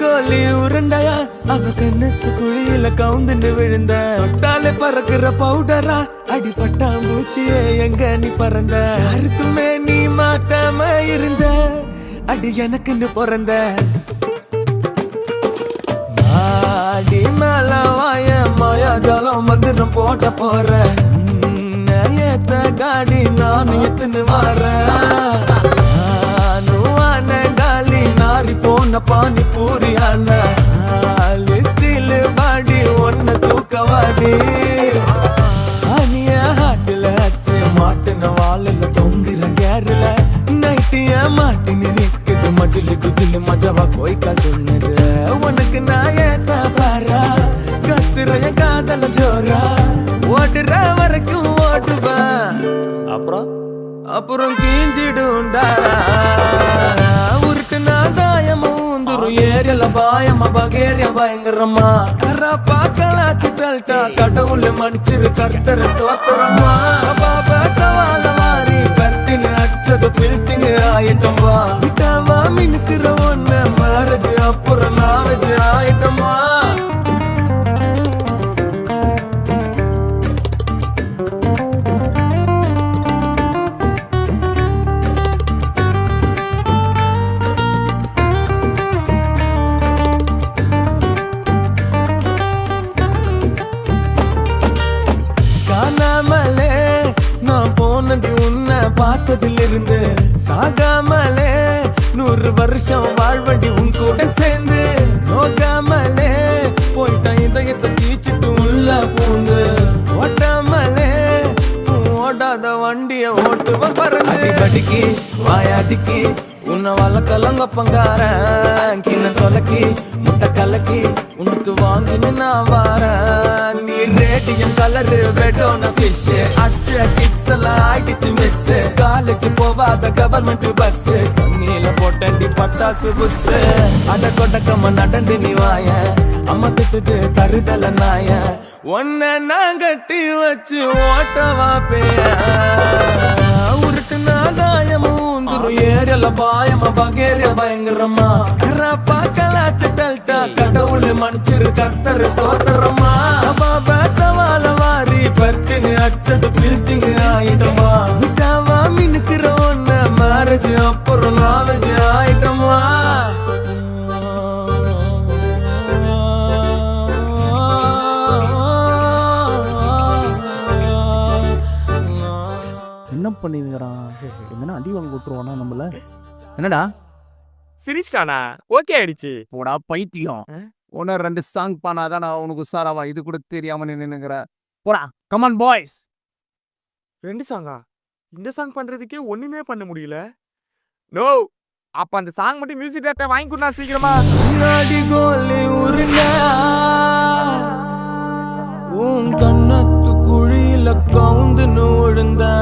கோலி உருண்டையா அவ கண்ணத்து குழியில கவுந்துட்டு விழுந்த தொட்டாலே பறக்குற பவுடரா அடிபட்டா மூச்சியே எங்க நீ பறந்த யாருக்குமே நீ மாட்டாம இருந்த அடி எனக்குன்னு பிறந்த அடி மேல வாய மாயாஜாலம் மந்திரம் போட்ட போற ஏத்த காடி நானும் எத்துன்னு வரேன் காலி நாரி போன பானி பூரியான லிஸ்டில் பாடி ஒன்ன தூக்கவாடி அனிய ஹாட்டுல அச்சு மாட்டுன வாழல தொங்குற கேரல நைட்டிய மாட்டினு நிக்குது மஜிலு குஜிலு மஜவா கோய்க்கா சொன்னது உனக்கு நான் ஏத்த பாரா கத்துறைய காதல ஜோரா ஓடுற வரைக்கும் ஓடுவேன் அப்புறம் கீஞ்சிடுண்டா உருட்டுனா தாயமுந்துரும் ஏரியல பாயமா பகேரிய பயங்கரமா கராப்பா கலாச்சி தல்ட்டா கடவுள மன்னிச்சிரு கர்த்தர ஸ்தோத்திரமா பாபா தவால மாறி பட்டினு அச்சது பில்டிங் ஆயிட்டமா விட்டாவா மினுக்குற ஒன்ன மாறுது அப்புறம் நாவது ஆயிட்டமா உன்னை பார்த்ததிலிருந்து சாகாமலே 100 வருஷம் வாழ்வடி உன் கூட சேர்ந்து நோகாமலே போயிட்டான் இதயத்தை கீச்சிட்டு உள்ள பூந்து ஓட்டாமலே ஓடாத வண்டிய ஓட்டுவ பறந்து கடிக்கி வாயாட்டிக்கு உன்னை வளர்க்கலங்க பங்காரன் கிண்ண தொலைக்கி முட்டை கலக்கி உனக்கு வாங்கினு நான் வாரேன் நீ ரேடியம் கலரு வெட்டோன ஃபிஷ் அச்ச கிஸ்ஸெல்லாம் ஆயிடுச்சு மிஸ் காலேஜ் போவாத கவர்மெண்ட் பஸ் கண்ணியில போட்டண்டி பட்டாசு புஸ் அட கொட்டக்கம்மா நடந்து நீ வாய அம்மா திட்டுது தருதல நாய ஒன்ன நான் கட்டி வச்சு ஓட்டவா பேய உருட்டு நாதாயமும் ஏரியல பாயமா பகேரிய பயங்கரமா கராப்பா கலாச்சி தல்ட்டா கடவுள மன்னிச்சிரு கர்த்தர் ஸ்தோத்திரமா பாபா தவால வாரி பட்டினு அச்சது பில்டிங் ஆயிட்டமா விட்டாவா மினுக்குற ஒன்ன மேரேஜ் அப்புறம் நாலேஜ் ஆயிட்டமா என்ன பண்ணிருக்கிறான் எங்கன்னா அடி வாங்க விட்டுருவானா நம்மள என்னடா சிரிச்சிட்டானா ஓகே ஆயிடுச்சு போடா பைத்தியம் ஒன்னு 2 சாங் பானாதான் நான் உனக்கு உசாராவா இது கூட தெரியாம நின்னுங்கிற போடா கமான் பாய்ஸ் 2 சாங்கா இந்த சாங் பண்றதுக்கே ஒண்ணுமே பண்ண முடியல நோ அப்ப அந்த சாங் மட்டும் மியூசிக் டேரக்டர் வாங்கி கொடுனா சீக்கிரமா நாடி கோலி உருண்டா உன் கண்ணத்து குழியில கவுந்து நோழுந்தா